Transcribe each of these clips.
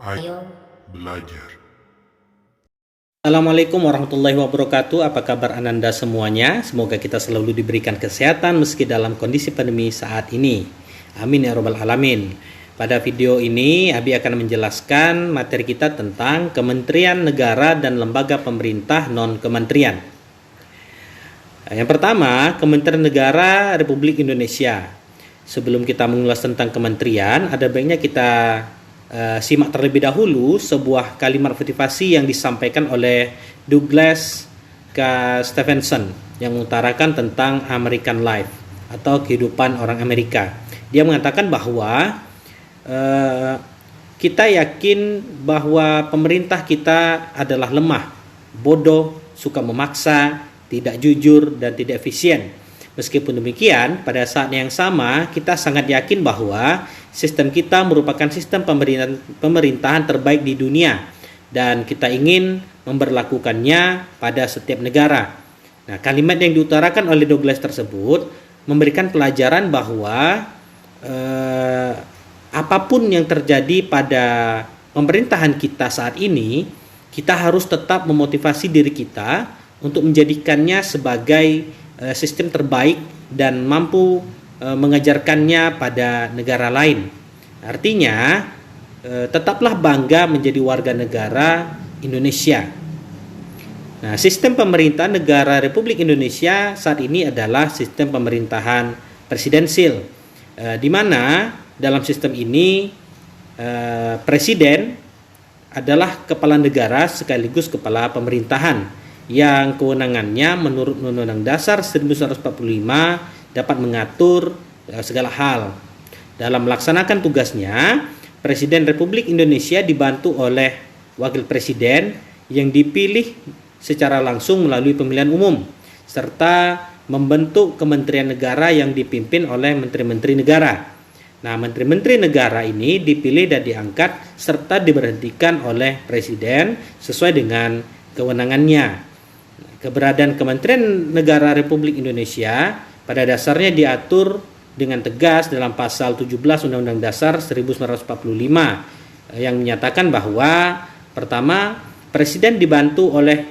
Ayo belajar. Assalamualaikum warahmatullahi wabarakatuh. Apa kabar Ananda semuanya? Semoga kita selalu diberikan kesehatan meski dalam kondisi pandemi saat ini. Amin ya robbal alamin. Pada video ini Abi akan menjelaskan materi kita tentang Kementerian Negara dan Lembaga Pemerintah Non-Kementerian. Yang pertama, Kementerian Negara Republik Indonesia. Sebelum kita mengulas tentang kementerian, ada baiknya kita simak terlebih dahulu sebuah kalimat motivasi yang disampaikan oleh Douglas K. Stevenson yang mengutarakan tentang American Life atau kehidupan orang Amerika. Dia mengatakan bahwa kita yakin bahwa pemerintah kita adalah lemah, bodoh, suka memaksa, tidak jujur, dan tidak efisien. Meskipun demikian, pada saat yang sama kita sangat yakin bahwa sistem kita merupakan sistem pemerintahan terbaik di dunia dan kita ingin memberlakukannya pada setiap negara. Nah, kalimat yang diutarakan oleh Douglas tersebut memberikan pelajaran bahwa apapun yang terjadi pada pemerintahan kita saat ini, kita harus tetap memotivasi diri kita untuk menjadikannya sebagai sistem terbaik dan mampu mengajarkannya pada negara lain. Artinya, tetaplah bangga menjadi warga negara Indonesia. Nah, sistem pemerintahan negara Republik Indonesia saat ini adalah sistem pemerintahan presidensil, di mana dalam sistem ini presiden adalah kepala negara sekaligus kepala pemerintahan yang kewenangannya menurut Undang-Undang Dasar 1945 dapat mengatur segala hal. Dalam melaksanakan tugasnya, Presiden Republik Indonesia dibantu oleh Wakil Presiden yang dipilih secara langsung melalui pemilihan umum, serta membentuk kementerian negara yang dipimpin oleh menteri-menteri negara. Nah, menteri-menteri negara ini dipilih dan diangkat serta diberhentikan oleh Presiden sesuai dengan kewenangannya. Keberadaan Kementerian Negara Republik Indonesia pada dasarnya diatur dengan tegas dalam pasal 17 Undang-Undang Dasar 1945 yang menyatakan bahwa pertama, Presiden dibantu oleh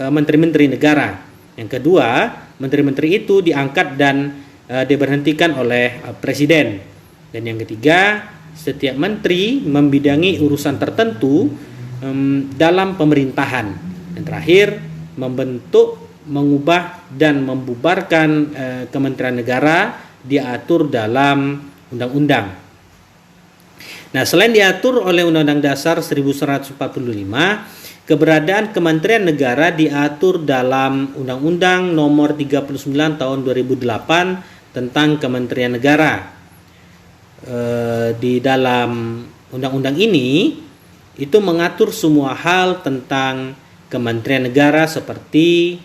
menteri-menteri negara. Yang kedua, menteri-menteri itu diangkat dan diberhentikan oleh Presiden. Dan yang ketiga, setiap menteri membidangi urusan tertentu dalam pemerintahan. Dan terakhir, membentuk, mengubah, dan membubarkan kementerian negara diatur dalam undang-undang. Nah, selain diatur oleh Undang-Undang Dasar 1945, keberadaan kementerian negara diatur dalam Undang-Undang Nomor 39 Tahun 2008 tentang Kementerian Negara. Di dalam undang-undang ini itu mengatur semua hal tentang kementerian negara seperti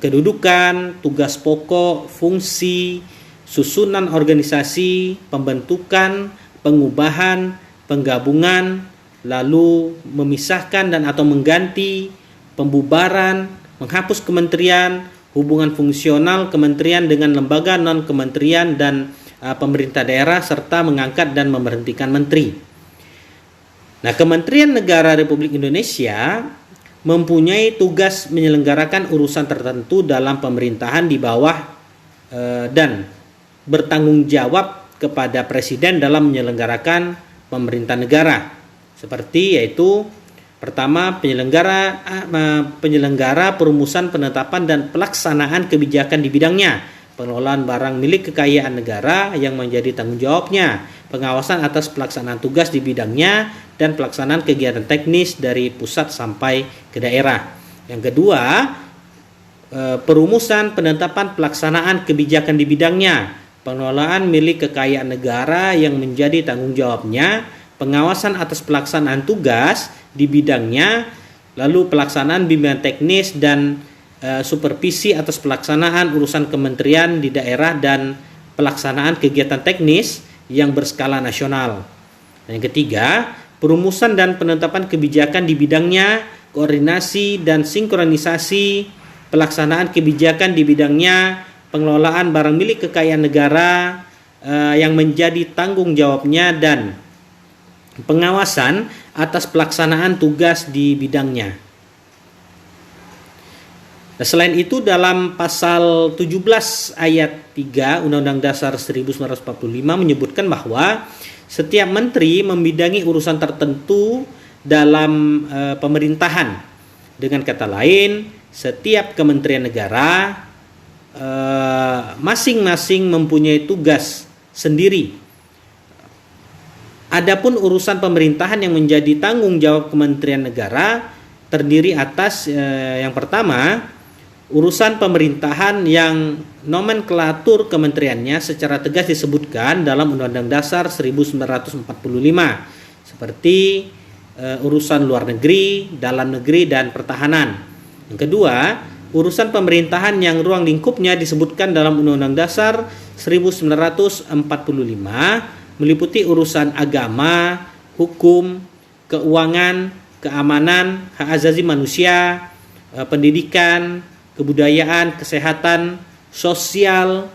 kedudukan, tugas pokok, fungsi, susunan organisasi, pembentukan, pengubahan, penggabungan, lalu memisahkan dan atau mengganti, pembubaran, menghapus kementerian, hubungan fungsional kementerian dengan lembaga non-kementerian dan pemerintah daerah, serta mengangkat dan memberhentikan menteri. Nah, Kementerian Negara Republik Indonesia mempunyai tugas menyelenggarakan urusan tertentu dalam pemerintahan di bawah dan bertanggung jawab kepada Presiden dalam menyelenggarakan pemerintahan negara. Seperti yaitu pertama, penyelenggara perumusan, penetapan dan pelaksanaan kebijakan di bidangnya, pengelolaan barang milik kekayaan negara yang menjadi tanggung jawabnya, pengawasan atas pelaksanaan tugas di bidangnya, dan pelaksanaan kegiatan teknis dari pusat sampai ke daerah. Yang kedua, perumusan, penetapan, pelaksanaan kebijakan di bidangnya, pengelolaan milik kekayaan negara yang menjadi tanggung jawabnya, pengawasan atas pelaksanaan tugas di bidangnya, lalu pelaksanaan bimbingan teknis dan supervisi atas pelaksanaan urusan kementerian di daerah dan pelaksanaan kegiatan teknis yang berskala nasional. Dan yang ketiga, perumusan dan penetapan kebijakan di bidangnya, koordinasi dan sinkronisasi pelaksanaan kebijakan di bidangnya, pengelolaan barang milik kekayaan negara yang menjadi tanggung jawabnya, dan pengawasan atas pelaksanaan tugas di bidangnya. Nah, selain itu dalam pasal 17 ayat 3 Undang-Undang Dasar 1945 menyebutkan bahwa setiap menteri membidangi urusan tertentu dalam pemerintahan. Dengan kata lain, setiap kementerian negara masing-masing mempunyai tugas sendiri. Adapun urusan pemerintahan yang menjadi tanggung jawab Kementerian Negara terdiri atas yang pertama, urusan pemerintahan yang nomenklatur kementeriannya secara tegas disebutkan dalam Undang-Undang Dasar 1945 seperti urusan luar negeri, dalam negeri, dan pertahanan. Yang kedua, urusan pemerintahan yang ruang lingkupnya disebutkan dalam Undang-Undang Dasar 1945 meliputi urusan agama, hukum, keuangan, keamanan, hak asasi manusia, pendidikan, kebudayaan, kesehatan, sosial,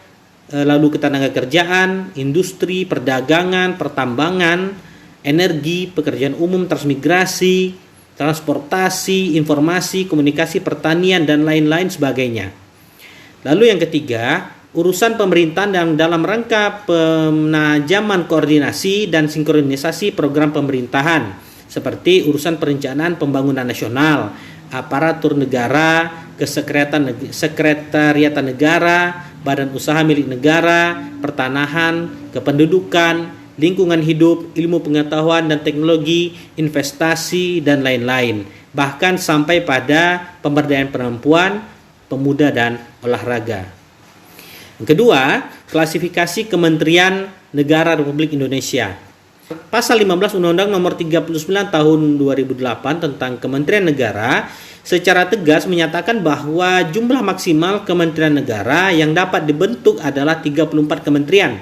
lalu ketenagakerjaan, industri, perdagangan, pertambangan, energi, pekerjaan umum, transmigrasi, transportasi, informasi, komunikasi, pertanian, dan lain-lain sebagainya. Lalu yang ketiga, urusan pemerintahan yang dalam rangka penajaman koordinasi dan sinkronisasi program pemerintahan seperti urusan perencanaan pembangunan nasional, aparatur negara, kesekretariatan negara, badan usaha milik negara, pertanahan, kependudukan, lingkungan hidup, ilmu pengetahuan dan teknologi, investasi, dan lain-lain. Bahkan sampai pada pemberdayaan perempuan, pemuda, dan olahraga. Yang kedua, klasifikasi Kementerian Negara Republik Indonesia. Pasal 15 Undang-Undang Nomor 39 Tahun 2008 tentang Kementerian Negara secara tegas menyatakan bahwa jumlah maksimal kementerian negara yang dapat dibentuk adalah 34 kementerian.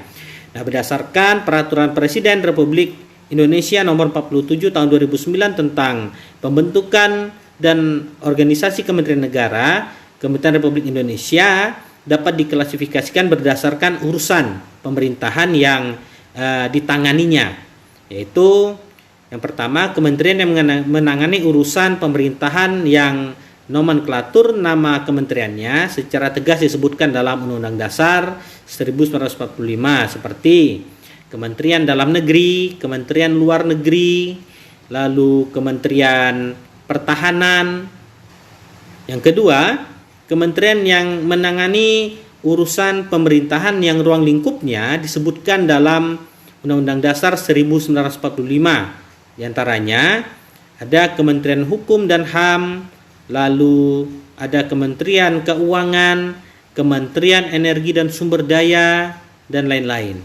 Nah, berdasarkan Peraturan Presiden Republik Indonesia Nomor 47 Tahun 2009 tentang pembentukan dan organisasi kementerian negara, Kementerian Republik Indonesia dapat diklasifikasikan berdasarkan urusan pemerintahan yang ditanganinya, yaitu yang pertama, kementerian yang menangani urusan pemerintahan yang nomenklatur nama kementeriannya secara tegas disebutkan dalam Undang-Undang Dasar 1945 seperti Kementerian Dalam Negeri, Kementerian Luar Negeri, lalu Kementerian Pertahanan. Yang kedua, kementerian yang menangani urusan pemerintahan yang ruang lingkupnya disebutkan dalam Undang-Undang Dasar 1945. Di antaranya ada Kementerian Hukum dan HAM, lalu ada Kementerian Keuangan, Kementerian Energi dan Sumber Daya, dan lain-lain.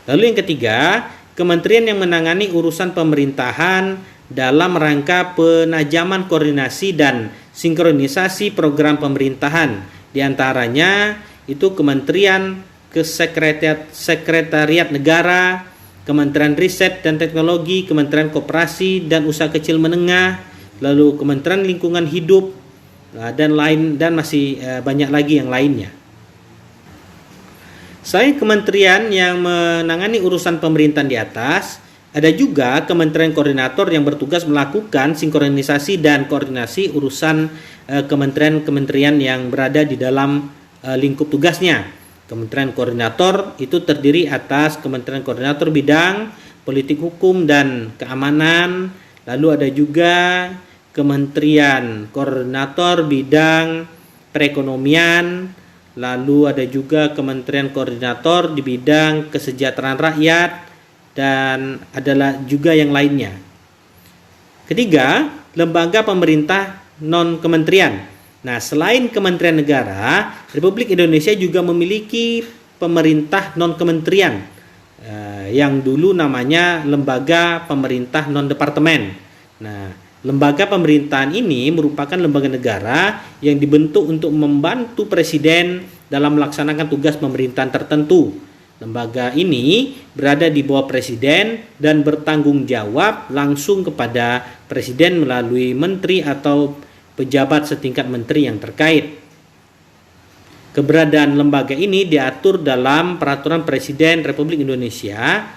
Lalu yang ketiga, kementerian yang menangani urusan pemerintahan dalam rangka penajaman koordinasi dan sinkronisasi program pemerintahan. Di antaranya itu Kementerian Sekretariat Negara, Kementerian Riset dan Teknologi, Kementerian Koperasi dan Usaha Kecil Menengah, lalu Kementerian Lingkungan Hidup, dan masih banyak lagi yang lainnya. Selain kementerian yang menangani urusan pemerintahan di atas, ada juga kementerian koordinator yang bertugas melakukan sinkronisasi dan koordinasi urusan kementerian-kementerian yang berada di dalam lingkup tugasnya. Kementerian koordinator itu terdiri atas kementerian koordinator bidang politik hukum dan keamanan, lalu ada juga kementerian koordinator bidang perekonomian, lalu ada juga kementerian koordinator di bidang kesejahteraan rakyat, dan adalah juga yang lainnya. Ketiga, lembaga pemerintah non-kementerian. Nah, selain Kementerian Negara, Republik Indonesia juga memiliki pemerintah non-kementerian yang dulu namanya lembaga pemerintah non-departemen. Nah, lembaga pemerintahan ini merupakan lembaga negara yang dibentuk untuk membantu presiden dalam melaksanakan tugas pemerintahan tertentu. Lembaga ini berada di bawah presiden dan bertanggung jawab langsung kepada presiden melalui menteri atau pejabat setingkat menteri yang terkait. Keberadaan lembaga ini diatur dalam Peraturan Presiden Republik Indonesia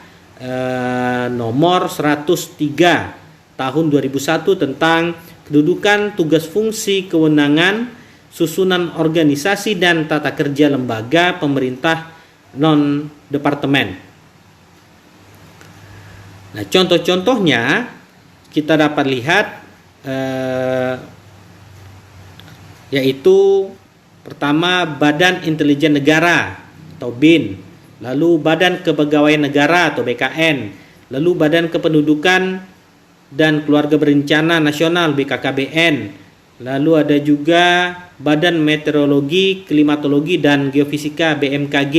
nomor 103 tahun 2001 tentang kedudukan, tugas, fungsi, kewenangan, susunan organisasi dan tata kerja lembaga pemerintah non-departemen. Nah, contoh-contohnya kita dapat lihat yaitu pertama Badan Intelijen Negara atau BIN, lalu Badan Kepegawaian Negara atau BKN, lalu Badan Kependudukan dan Keluarga Berencana Nasional BKKBN, lalu ada juga Badan Meteorologi, Klimatologi dan Geofisika BMKG,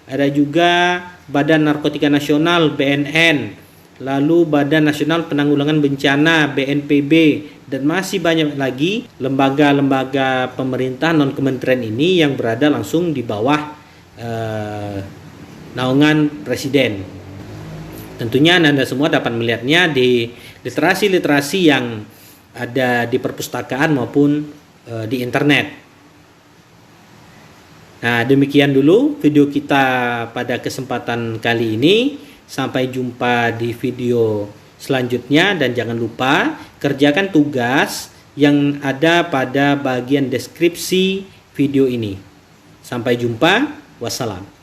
ada juga Badan Narkotika Nasional BNN, lalu Badan Nasional Penanggulangan Bencana BNPB, dan masih banyak lagi lembaga-lembaga pemerintah non-kementerian ini yang berada langsung di bawah naungan Presiden. Tentunya Anda semua dapat melihatnya di literasi-literasi yang ada di perpustakaan maupun di internet. Nah, demikian dulu video kita pada kesempatan kali ini. Sampai jumpa di video selanjutnya dan jangan lupa kerjakan tugas yang ada pada bagian deskripsi video ini. Sampai jumpa. Wassalam.